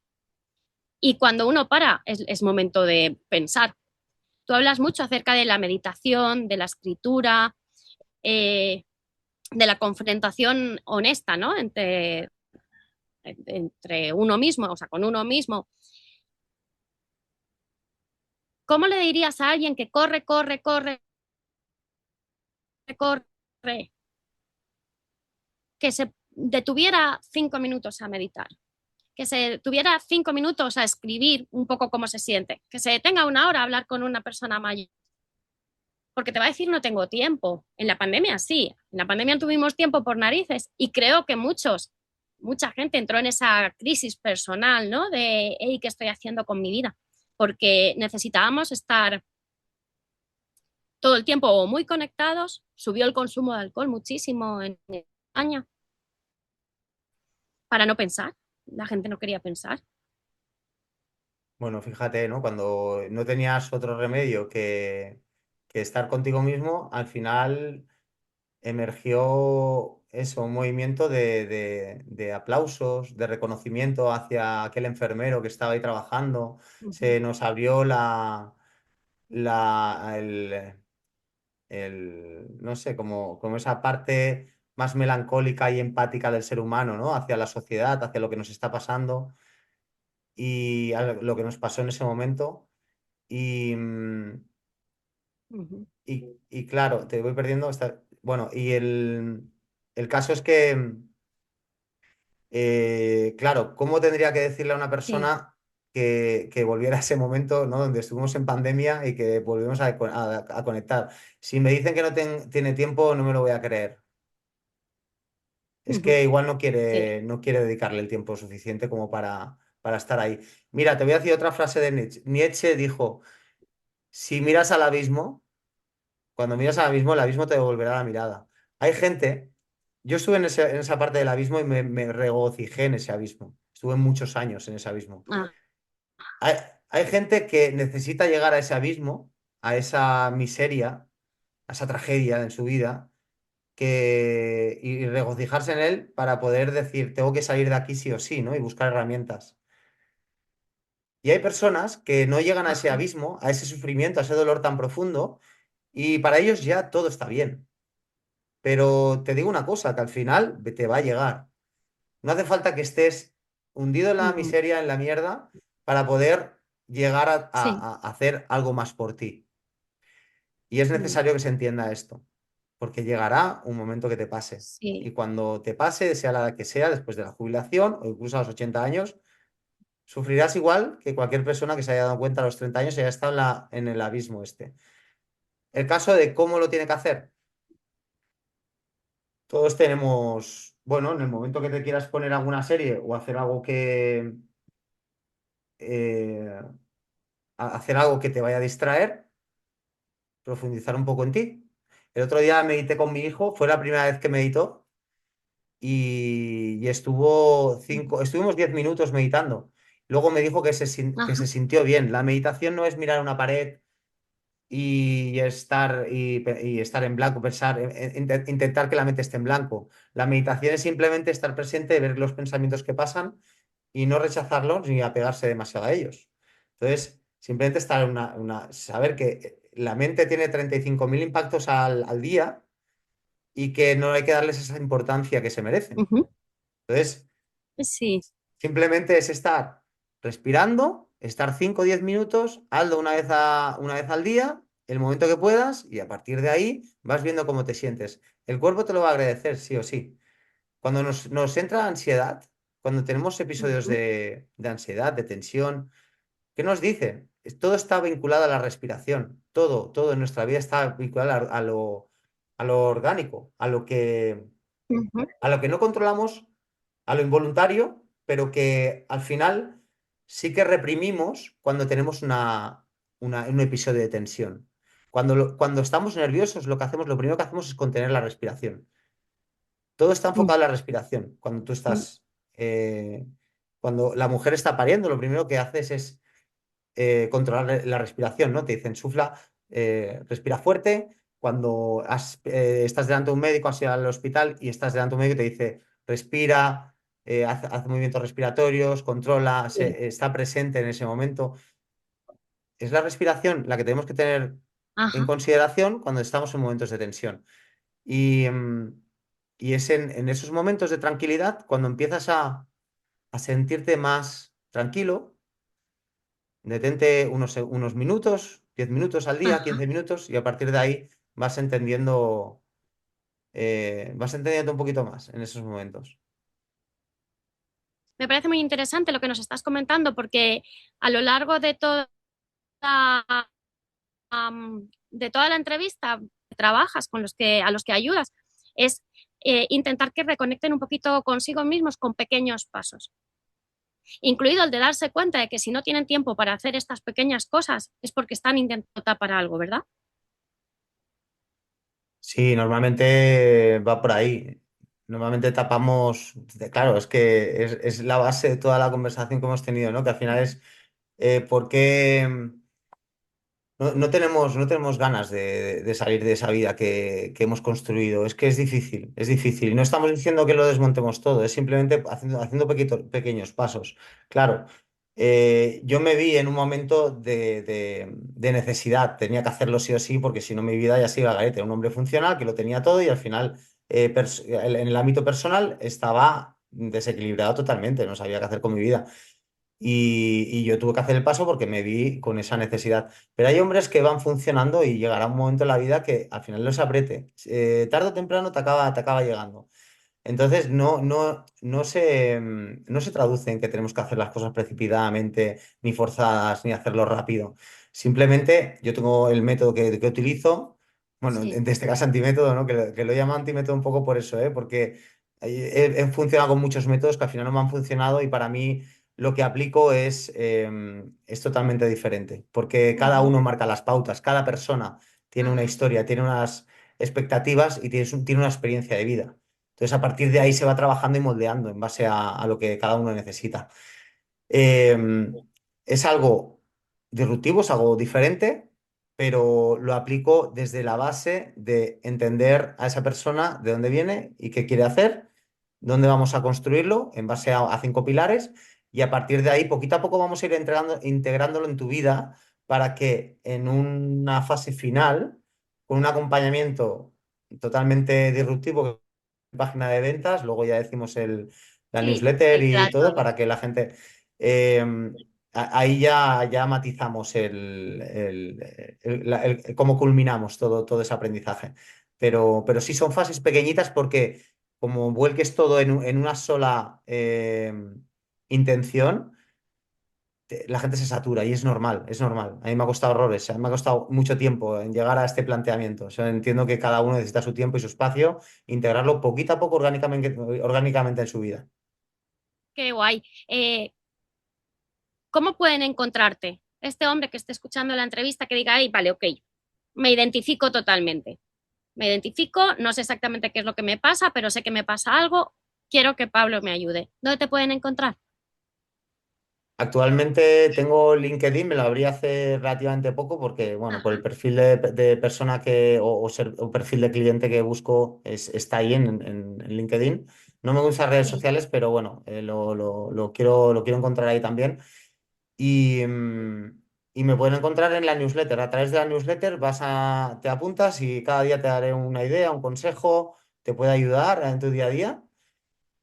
Y cuando uno para, es momento de pensar. Tú hablas mucho acerca de la meditación, de la escritura, eh, de la confrontación honesta, ¿no? Entre uno mismo, o sea, con uno mismo. ¿Cómo le dirías a alguien que corre, corre, corre, corre, que se detuviera 5 minutos a meditar? Que se tuviera 5 minutos a escribir un poco cómo se siente, que se detenga una hora a hablar con una persona mayor, porque te va a decir no tengo tiempo. En la pandemia sí, en la pandemia tuvimos tiempo por narices y creo que mucha gente entró en esa crisis personal, ¿no? De, hey, ¿qué estoy haciendo con mi vida? Porque necesitábamos estar todo el tiempo o muy conectados, subió el consumo de alcohol muchísimo en España para no pensar, la gente no quería pensar. Bueno, fíjate, ¿no? Cuando no tenías otro remedio que estar contigo mismo, al final emergió eso, un movimiento de aplausos, de reconocimiento hacia aquel enfermero que estaba ahí trabajando. Uh -huh. Se nos abrió la, no sé, como esa parte más melancólica y empática del ser humano, ¿no? Hacia la sociedad, hacia lo que nos está pasando y a lo que nos pasó en ese momento. Y, mm, Uh -huh. y claro, te voy perdiendo. Bueno, y el caso es que, claro, ¿cómo tendría que decirle a una Sí. persona que volviera a ese momento, ¿no? Donde estuvimos en pandemia y que volvimos a conectar? Si me dicen que no tiene tiempo, no me lo voy a creer. Uh Es -huh. que igual no Sí. quiere, no quiere dedicarle el tiempo suficiente como para estar ahí. Mira, te voy a decir otra frase de Nietzsche. Nietzsche dijo, si miras al abismo, cuando miras al abismo, el abismo te devolverá la mirada. Hay gente, yo estuve en esa parte del abismo y me regocijé en ese abismo. Estuve muchos años en ese abismo. Ah, Hay, hay gente que necesita llegar a ese abismo, a esa miseria, a esa tragedia en su vida, y regocijarse en él para poder decir, tengo que salir de aquí sí o sí, ¿no? Y buscar herramientas. Y hay personas que no llegan a ese ajá. abismo, a ese sufrimiento, a ese dolor tan profundo, y para ellos ya todo está bien. Pero te digo una cosa, que al final te va a llegar. No hace falta que estés hundido en la Uh -huh. miseria, en la mierda, para poder llegar Sí. a hacer algo más por ti. Y es Mm. necesario que se entienda esto, porque llegará un momento que te pase. Y Sí. cuando te pase, sea la edad que sea, después de la jubilación o incluso a los 80 años, sufrirás igual que cualquier persona que se haya dado cuenta a los 30 años y haya estado en el abismo este. El caso de cómo lo tiene que hacer. Todos tenemos, bueno, en el momento que te quieras poner alguna serie o eh, hacer algo que te vaya a distraer, profundizar un poco en ti. El otro día medité con mi hijo, fue la primera vez que meditó y y estuvimos 10 minutos meditando. Luego me dijo que Ajá. se sintió bien. La meditación no es mirar una pared y estar en blanco, pensar, intentar que la mente esté en blanco. La meditación es simplemente estar presente, ver los pensamientos que pasan y no rechazarlos ni apegarse demasiado a ellos. Entonces, simplemente estar saber que la mente tiene 35.000 impactos al día y que no hay que darles esa importancia que se merecen. Ujú. Entonces, Sí. simplemente es estar respirando, estar 5 o 10 minutos, hazlo una vez al día, el momento que puedas, y a partir de ahí vas viendo cómo te sientes. El cuerpo te lo va a agradecer, sí o sí. Cuando nos entra ansiedad, cuando tenemos episodios Ujú. de ansiedad, de tensión, ¿qué nos dice? Todo está vinculado a la respiración. Todo en nuestra vida está vinculado a lo orgánico, Ujú. a lo que no controlamos, a lo involuntario, pero que al final sí que reprimimos cuando tenemos un episodio de tensión. Cuando estamos nerviosos, lo primero que hacemos es contener la respiración. Todo está enfocado en la respiración. Ujú. Eh, cuando la mujer está pariendo, lo primero que haces es controlar la respiración, ¿no? Te dicen, sufla, respira fuerte. Cuando estás delante de un médico, has ido al hospital y estás delante de un médico y te dice, respira, hace movimientos respiratorios, controla, Sí. está presente en ese momento. Es la respiración la que tenemos que tener en Ajá. consideración cuando estamos en momentos de tensión. Y, y es en esos momentos de tranquilidad cuando empiezas a sentirte más tranquilo. Detente unos minutos, 10 minutos al día, Ajá. 15 minutos, y a partir de ahí vas entendiendo un poquito más en esos momentos. Me parece muy interesante lo que nos estás comentando porque a lo largo de toda la entrevista trabajas con a los que ayudas es intentar que reconecten un poquito consigo mismos con pequeños pasos, incluido el de darse cuenta de que si no tienen tiempo para hacer estas pequeñas cosas es porque están intentando tapar algo, ¿verdad? Sí, normalmente va por ahí. Normalmente tapamos, claro, es que es la base de toda la conversación que hemos tenido, ¿no? Que al final es por qué. No tenemos ganas de salir de esa vida que hemos construido. Es que es difícil, es difícil. Y no estamos diciendo que lo desmontemos todo, es simplemente haciendo pequeños pasos. Claro, yo me vi en un momento de necesidad, tenía que hacerlo sí o sí, porque si no mi vida ya se iba al garete. Era un hombre funcional que lo tenía todo y al final en el ámbito personal estaba desequilibrado totalmente, no sabía qué hacer con mi vida. Y yo tuve que hacer el paso porque me vi con esa necesidad. Pero hay hombres que van funcionando y llegará un momento en la vida que al final los apriete. Tarde o temprano te acaba llegando. Entonces no se traduce en que tenemos que hacer las cosas precipitadamente, ni forzadas, ni hacerlo rápido. Simplemente yo tengo el método que utilizo, bueno, Sí. en este caso antimétodo, ¿no? Que lo llamo antimétodo un poco por eso, ¿eh? Porque he funcionado con muchos métodos que al final no me han funcionado y para mí lo que aplico es totalmente diferente, porque cada Ujú. uno marca las pautas, cada persona tiene una Ajá. historia, tiene unas expectativas y tiene una experiencia de vida. Entonces, a partir de ahí se va trabajando y moldeando en base a lo que cada uno necesita. Eh, es algo disruptivo, es algo diferente, pero lo aplico desde la base de entender a esa persona de dónde viene y qué quiere hacer, dónde vamos a construirlo en base a 5 pilares y a partir de ahí, poquito a poco, vamos a ir integrándolo en tu vida para que en una fase final, con un acompañamiento totalmente disruptivo, página de ventas, luego ya decimos la Sí, newsletter sí, y claro. todo para que la gente... eh, ahí ya matizamos cómo culminamos todo ese aprendizaje. Pero sí son fases pequeñitas porque como vuelques todo en una sola intención, la gente se satura y es normal, es normal. A mí me ha costado horrores, a mí me ha costado mucho tiempo en llegar a este planteamiento. O sea, entiendo que cada uno necesita su tiempo y su espacio, integrarlo poquito a poco orgánicamente en su vida. Qué guay. ¿Cómo pueden encontrarte? Este hombre que esté escuchando la entrevista que diga, ay, vale, ok, me identifico totalmente. Me identifico, no sé exactamente qué es lo que me pasa, pero sé que me pasa algo. quiero que Pablo me ayude. ¿Dónde te pueden encontrar? Actualmente tengo LinkedIn, me lo abrí hace relativamente poco porque, bueno, por el Ajá, perfil de persona que, o perfil de cliente que busco está ahí en LinkedIn. No me gustan redes sí, sociales, pero bueno, lo quiero encontrar ahí también. Y, y me pueden encontrar en la newsletter. A través de la newsletter te apuntas y cada día te daré una idea, un consejo, te puede ayudar en tu día a día.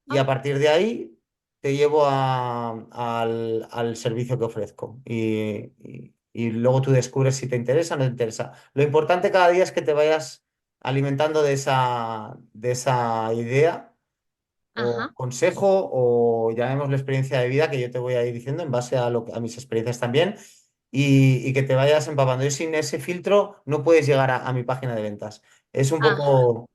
Y ah, a partir de ahí te llevo al servicio que ofrezco. Y luego tú descubres si te interesa o no te interesa. Lo importante cada día es que te vayas alimentando de esa idea o ajá, consejo o llamémoslo experiencia de vida que yo te voy a ir diciendo en base a mis experiencias también y que te vayas empapando. Y sin ese filtro no puedes llegar a mi página de ventas. Es un ajá, poco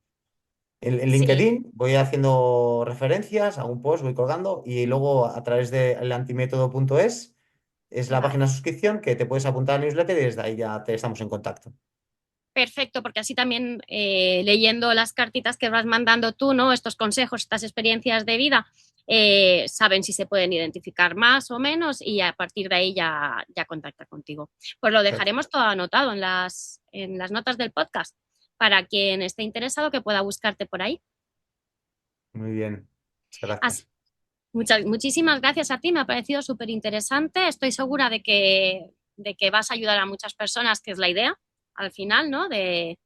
en sí, LinkedIn, voy haciendo referencias, hago un post, voy colgando y luego a través de elantimétodo.es es la página vale. de suscripción que te puedes apuntar al newsletter y desde ahí ya te estamos en contacto. Perfecto, porque así también leyendo las cartitas que vas mandando tú, ¿no? Estos consejos, estas experiencias de vida, saben si se pueden identificar más o menos y a partir de ahí ya contacta contigo. Pues lo dejaremos todo anotado en las notas del podcast para quien esté interesado que pueda buscarte por ahí. Muy bien, muchas Así, gracias. muchísimas gracias a ti, me ha parecido súper interesante. Estoy segura de que vas a ayudar a muchas personas, que es la idea al final, ¿no? De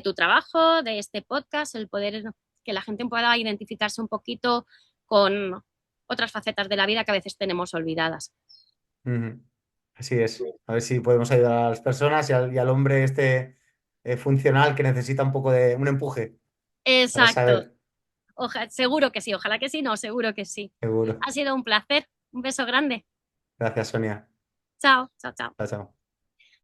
tu trabajo, de este podcast, el poder que la gente pueda identificarse un poquito con otras facetas de la vida que a veces tenemos olvidadas. Ujú. Así es. A ver si podemos ayudar a las personas y al hombre este funcional que necesita un poco de un empuje para Exacto. saber. Seguro que sí, ojalá que sí, no, seguro que sí. Seguro. Ha sido un placer. Un beso grande. Gracias, Sonia. Chao, chao, chao. Chao, chao.